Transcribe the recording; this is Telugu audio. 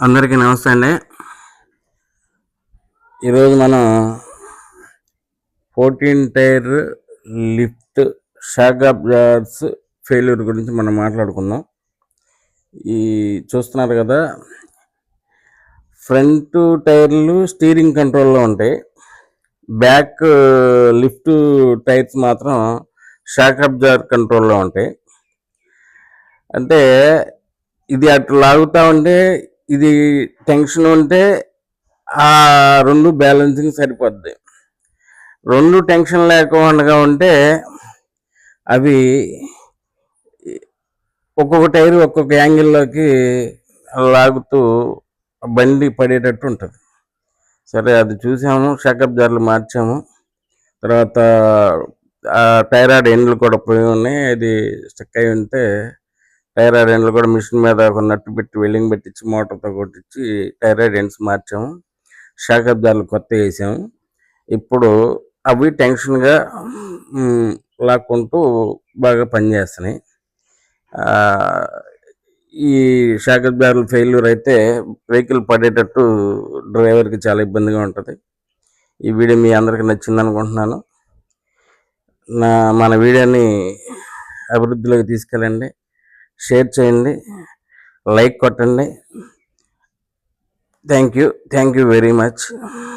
అందరికీ నమస్తే అండి. ఈరోజు మనం 14 tyre lift shock absorbers failure గురించి మనం మాట్లాడుకుందాం. ఈ చూస్తున్నారు కదా, ఫ్రంట్ టైర్లు స్టీరింగ్ కంట్రోల్లో ఉంటాయి, బ్యాక్ లిఫ్ట్ టైర్స్ మాత్రం షాక్ అబ్జార్బర్ కంట్రోల్లో ఉంటాయి. అంటే ఇది అటు లాగుతూ ఉంటే ఇది టెన్షన్ ఉంటే ఆ రెండు బ్యాలెన్సింగ్ సరిపోద్ది. రెండు టెన్షన్ లేకుండా ఉంటే అవి ఒక్కొక్క టైర్ ఒక్కొక్క యాంగిల్లోకి లాగుతూ బండి పడేటట్టు ఉంటుంది. సరే, అది చూసాము, షాక్ అబ్జార్బర్లు మార్చాము. తర్వాత ఆ టైరాయిడ్ ఎండ్లు కూడా పోయి ఉన్నాయి, అది స్టక్ అయి ఉంటే టైరాయిడ్ ఎండ్లు కూడా మిషన్ మీద ఒక నట్టు పెట్టి వెల్డింగ్ పెట్టించి మోటార్తో కొట్టించి టైరాయిడ్ ఎండ్స్ మార్చాము. షాక్ అబ్జార్బర్లు కొత్త వేసాము. ఇప్పుడు అవి టెన్షన్గా లాక్కుంటూ బాగా పనిచేస్తున్నాయి. ఈ షాక్ అబ్జార్బర్లు ఫెయిల్యూర్ అయితే వెహికల్ పడేటట్టు డ్రైవర్కి చాలా ఇబ్బందిగా ఉంటుంది. ఈ వీడియో మీ అందరికీ నచ్చింది అనుకుంటున్నాను. మన వీడియోని అభివృద్ధిలోకి తీసుకెళ్ళండి, షేర్ చేయండి, లైక్ కొట్టండి. Thank you very much.